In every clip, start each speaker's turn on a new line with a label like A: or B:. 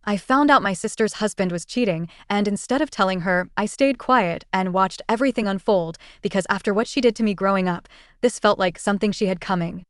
A: I found out my sister's husband was cheating, and instead of telling her, I stayed quiet and watched everything unfold because after what she did to me growing up, this felt like something she had coming.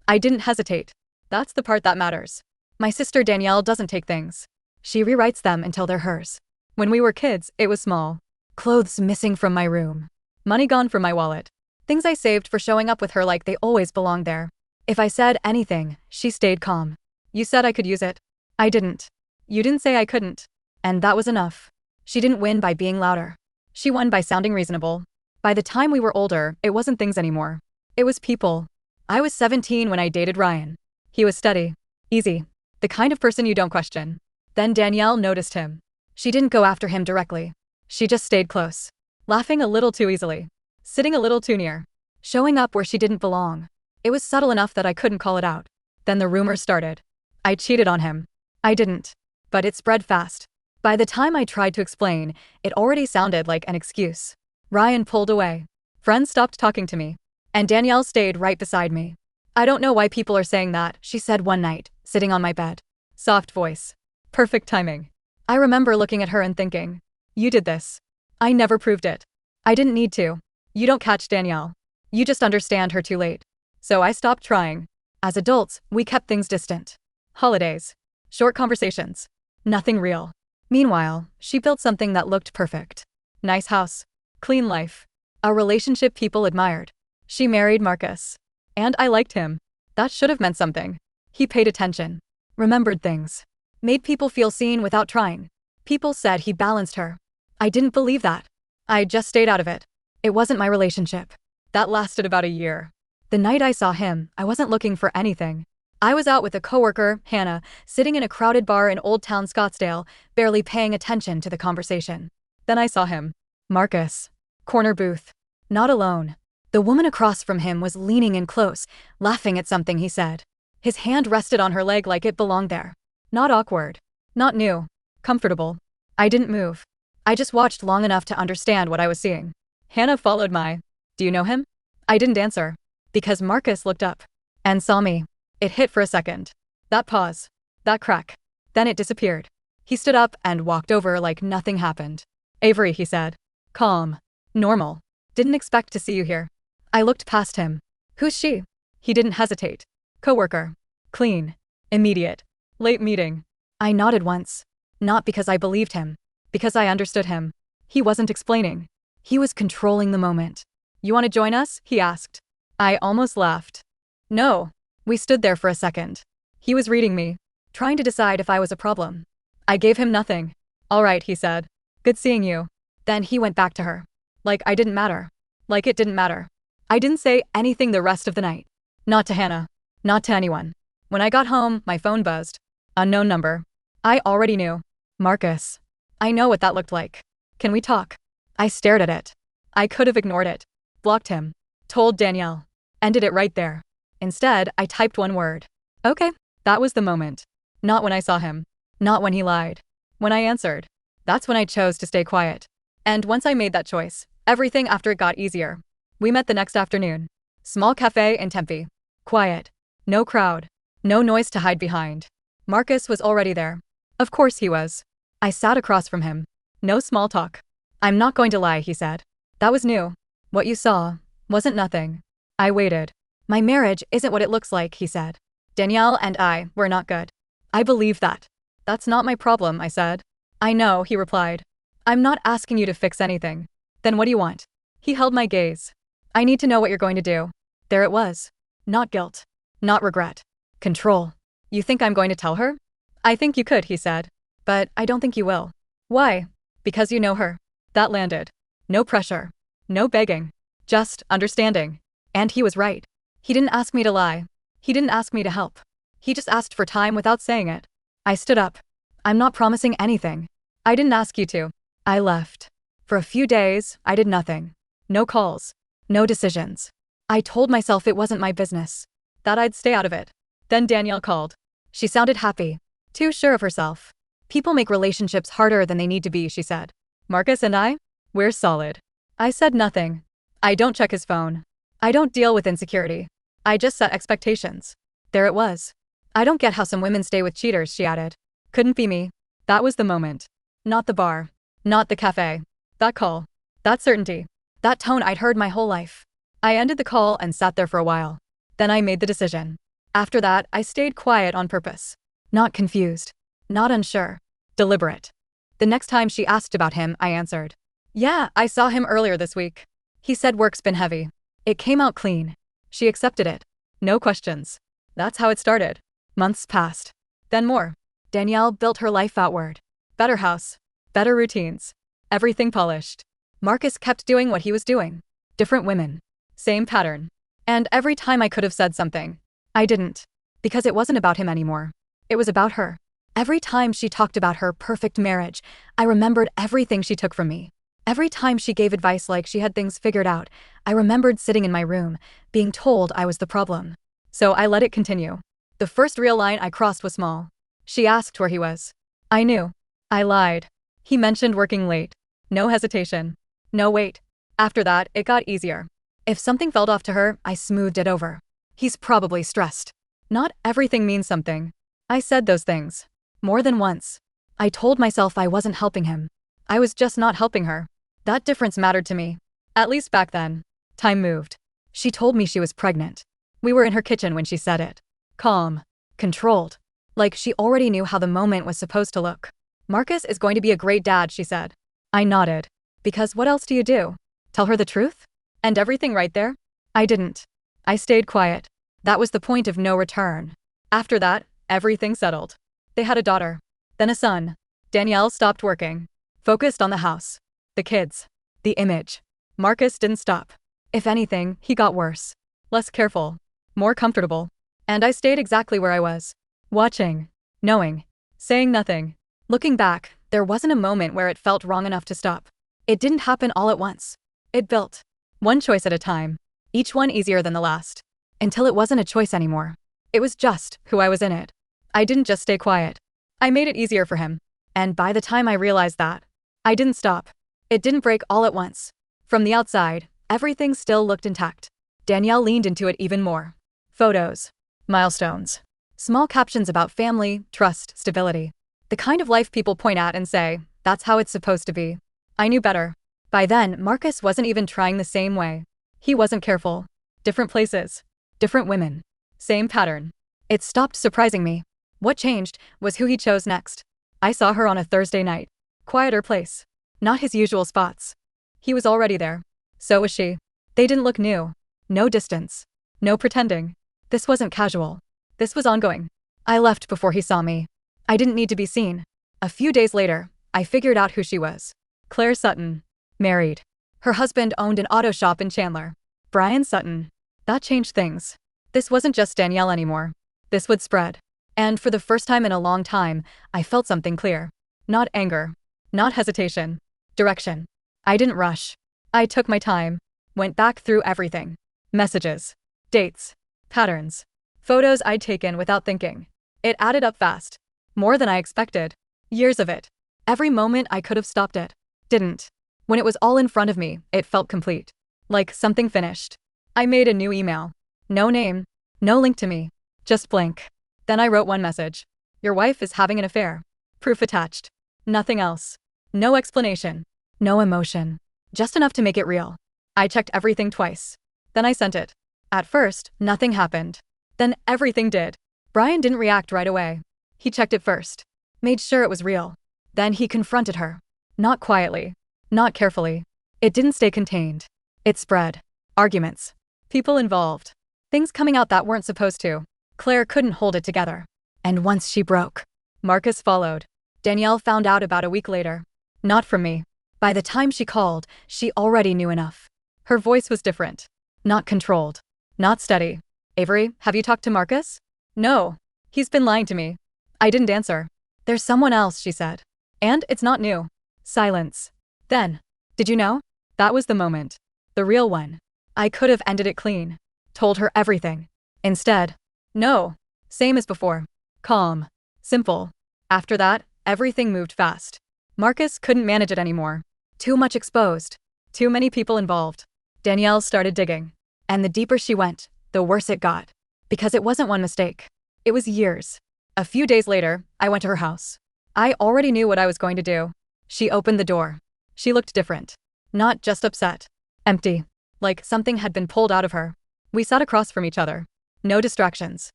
A: I didn't hesitate. That's the part that matters. My sister Danielle doesn't take things. She rewrites them until they're hers. When we were kids, it was small. Clothes missing from my room. Money gone from my wallet. Things I saved for showing up with her like they always belonged there. If I said anything, she stayed calm. You said I could use it. I didn't. You didn't say I couldn't. And that was enough. She didn't win by being louder. She won by sounding reasonable. By the time we were older, it wasn't things anymore. It was people. I was 17 when I dated Ryan. He was steady. Easy. The kind of person you don't question. Then Danielle noticed him. She didn't go after him directly. She just stayed close. Laughing a little too easily. Sitting a little too near. Showing up where she didn't belong. It was subtle enough that I couldn't call it out. Then the rumor started. I cheated on him. I didn't. But it spread fast. By the time I tried to explain, it already sounded like an excuse. Ryan pulled away. Friends stopped talking to me. And Danielle stayed right beside me. I don't know why people are saying that, she said one night, sitting on my bed. Soft voice. Perfect timing. I remember looking at her and thinking, you did this. I never proved it. I didn't need to. You don't catch Danielle. You just understand her too late. So I stopped trying. As adults, we kept things distant. Holidays. Short conversations. Nothing real. Meanwhile, she built something that looked perfect. Nice house. Clean life. A relationship people admired. She married Marcus. And I liked him. That should have meant something. He paid attention. Remembered things. Made people feel seen without trying. People said he balanced her. I didn't believe that. I just stayed out of it. It wasn't my relationship. That lasted about a year. The night I saw him, I wasn't looking for anything. I was out with a coworker, Hannah, sitting in a crowded bar in Old Town Scottsdale, barely paying attention to the conversation. Then I saw him. Marcus. Corner booth. Not alone. The woman across from him was leaning in close, laughing at something he said. His hand rested on her leg like it belonged there. Not awkward. Not new. Comfortable. I didn't move. I just watched long enough to understand what I was seeing. Hannah followed my, do you know him? I didn't answer. Because Marcus looked up. And saw me. It hit for a second. That pause. That crack. Then it disappeared. He stood up and walked over like nothing happened. Avery, he said. Calm. Normal. Didn't expect to see you here. I looked past him. Who's she? He didn't hesitate. Coworker. Clean. Immediate. Late meeting. I nodded once. Not because I believed him. Because I understood him. He wasn't explaining. He was controlling the moment. You want to join us? He asked. I almost laughed. No. We stood there for a second. He was reading me. Trying to decide if I was a problem. I gave him nothing. All right, he said. Good seeing you. Then he went back to her. Like I didn't matter. Like it didn't matter. I didn't say anything the rest of the night. Not to Hannah. Not to anyone. When I got home, my phone buzzed. Unknown number. I already knew. Marcus. I know what that looked like. Can we talk? I stared at it. I could have ignored it. Blocked him. Told Danielle. Ended it right there. Instead, I typed one word. Okay. That was the moment. Not when I saw him. Not when he lied. When I answered. That's when I chose to stay quiet. And once I made that choice, everything after it got easier. We met the next afternoon. Small cafe in Tempe. Quiet. No crowd. No noise to hide behind. Marcus was already there. Of course he was. I sat across from him. No small talk. I'm not going to lie, he said. That was new. What you saw wasn't nothing. I waited. My marriage isn't what it looks like, he said. Danielle and I were not good. I believe that. That's not my problem, I said. I know, he replied. I'm not asking you to fix anything. Then what do you want? He held my gaze. I need to know what you're going to do. There it was. Not guilt. Not regret. Control. You think I'm going to tell her? I think you could, he said. But I don't think you will. Why? Because you know her. That landed. No pressure. No begging. Just understanding. And he was right. He didn't ask me to lie. He didn't ask me to help. He just asked for time without saying it. I stood up. I'm not promising anything. I didn't ask you to. I left. For a few days, I did nothing. No calls. No decisions. I told myself it wasn't my business. That I'd stay out of it. Then Danielle called. She sounded happy. Too sure of herself. People make relationships harder than they need to be, she said. Marcus and I? We're solid. I said nothing. I don't check his phone. I don't deal with insecurity. I just set expectations. There it was. I don't get how some women stay with cheaters, she added. Couldn't be me. That was the moment. Not the bar. Not the cafe. That call. That certainty. That tone I'd heard my whole life. I ended the call and sat there for a while. Then I made the decision. After that, I stayed quiet on purpose. Not confused. Not unsure. Deliberate. The next time she asked about him, I answered. Yeah, I saw him earlier this week. He said work's been heavy. It came out clean. She accepted it. No questions. That's how it started. Months passed. Then more. Danielle built her life outward. Better house. Better routines. Everything polished. Marcus kept doing what he was doing. Different women. Same pattern. And every time I could have said something, I didn't. Because it wasn't about him anymore. It was about her. Every time she talked about her perfect marriage, I remembered everything she took from me. Every time she gave advice like she had things figured out, I remembered sitting in my room, being told I was the problem. So I let it continue. The first real line I crossed was small. She asked where he was. I knew. I lied. He mentioned working late. No hesitation. No wait. After that, it got easier. If something felt off to her, I smoothed it over. He's probably stressed. Not everything means something. I said those things. More than once. I told myself I wasn't helping him. I was just not helping her. That difference mattered to me. At least back then. Time moved. She told me she was pregnant. We were in her kitchen when she said it. Calm. Controlled. Like she already knew how the moment was supposed to look. Marcus is going to be a great dad, she said. I nodded. Because what else do you do? Tell her the truth? And everything right there? I didn't. I stayed quiet. That was the point of no return. After that, everything settled. They had a daughter. Then a son. Danielle stopped working. Focused on the house. The kids. The image. Marcus didn't stop. If anything, he got worse. Less careful. More comfortable. And I stayed exactly where I was. Watching. Knowing. Saying nothing. Looking back, there wasn't a moment where it felt wrong enough to stop. It didn't happen all at once. It built. One choice at a time. Each one easier than the last. Until it wasn't a choice anymore. It was just who I was in it. I didn't just stay quiet. I made it easier for him. And by the time I realized that, I didn't stop. It didn't break all at once. From the outside, everything still looked intact. Danielle leaned into it even more. Photos. Milestones. Small captions about family, trust, stability. The kind of life people point at and say, that's how it's supposed to be. I knew better. By then, Marcus wasn't even trying the same way. He wasn't careful. Different places. Different women. Same pattern. It stopped surprising me. What changed was who he chose next. I saw her on a Thursday night. Quieter place. Not his usual spots. He was already there. So was she. They didn't look new. No distance. No pretending. This wasn't casual. This was ongoing. I left before he saw me. I didn't need to be seen. A few days later, I figured out who she was. Claire Sutton. Married. Her husband owned an auto shop in Chandler. Brian Sutton. That changed things. This wasn't just Danielle anymore. This would spread. And for the first time in a long time, I felt something clear. Not anger. Not hesitation. Direction. I didn't rush. I took my time. Went back through everything. Messages. Dates. Patterns. Photos I'd taken without thinking. It added up fast. More than I expected. Years of it. Every moment I could have stopped it. Didn't. When it was all in front of me, it felt complete. Like something finished. I made a new email. No name. No link to me. Just blank. Then I wrote one message. Your wife is having an affair. Proof attached. Nothing else. No explanation. No emotion. Just enough to make it real. I checked everything twice. Then I sent it. At first, nothing happened. Then everything did. Brian didn't react right away. He checked it first. Made sure it was real. Then he confronted her. Not quietly. Not carefully. It didn't stay contained. It spread. Arguments. People involved. Things coming out that weren't supposed to. Claire couldn't hold it together. And once she broke, Marcus followed. Danielle found out about a week later. Not from me. By the time she called, she already knew enough. Her voice was different. Not controlled. Not steady. Avery, have you talked to Marcus? No. He's been lying to me. I didn't answer. There's someone else, she said. And it's not new. Silence. Then. Did you know? That was the moment. The real one. I could have ended it clean. Told her everything. Instead. No. Same as before. Calm. Simple. After that, everything moved fast. Marcus couldn't manage it anymore. Too much exposed. Too many people involved. Danielle started digging. And the deeper she went, the worse it got. Because it wasn't one mistake. It was years. A few days later, I went to her house. I already knew what I was going to do. She opened the door. She looked different. Not just upset. Empty. Like something had been pulled out of her. We sat across from each other. No distractions.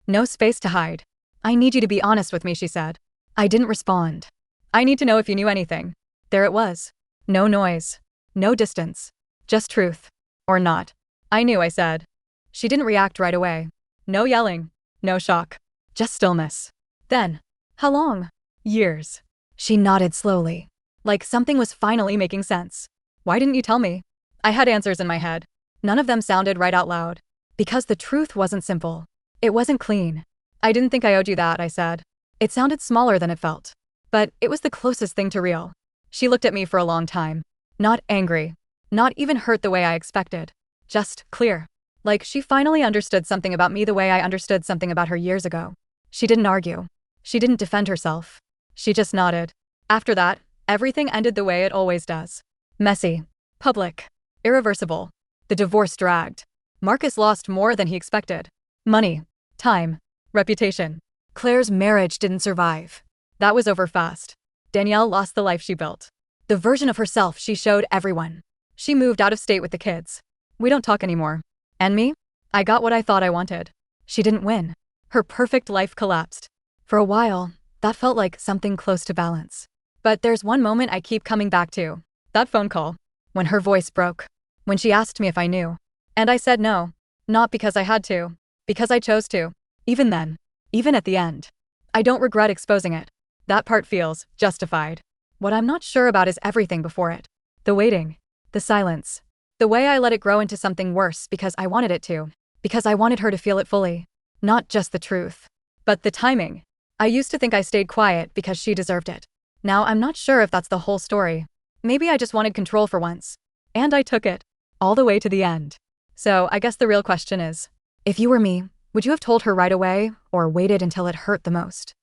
A: No space to hide. I need you to be honest with me, she said. I didn't respond. I need to know if you knew anything. There it was. No noise. No distance. Just truth. Or not. I knew, I said. She didn't react right away. No yelling. No shock. Just stillness. Then. How long? Years. She nodded slowly. Like something was finally making sense. Why didn't you tell me? I had answers in my head. None of them sounded right out loud. Because the truth wasn't simple. It wasn't clean. I didn't think I owed you that, I said. It sounded smaller than it felt. But it was the closest thing to real. She looked at me for a long time. Not angry. Not even hurt the way I expected. Just clear. Like she finally understood something about me the way I understood something about her years ago. She didn't argue. She didn't defend herself. She just nodded. After that, everything ended the way it always does. Messy. Public. Irreversible. The divorce dragged. Marcus lost more than he expected. Money. Time. Reputation. Claire's marriage didn't survive. That was over fast. Danielle lost the life she built. The version of herself she showed everyone. She moved out of state with the kids. We don't talk anymore. And me? I got what I thought I wanted. She didn't win. Her perfect life collapsed. For a while, that felt like something close to balance. But there's one moment I keep coming back to. That phone call. When her voice broke. When she asked me if I knew. And I said no. Not because I had to. Because I chose to. Even then. Even at the end. I don't regret exposing it. That part feels justified. What I'm not sure about is everything before it. The waiting. The silence. The way I let it grow into something worse because I wanted it to. Because I wanted her to feel it fully. Not just the truth. But the timing. I used to think I stayed quiet because she deserved it. Now I'm not sure if that's the whole story. Maybe I just wanted control for once. And I took it. All the way to the end. So I guess the real question is, if you were me, would you have told her right away or waited until it hurt the most?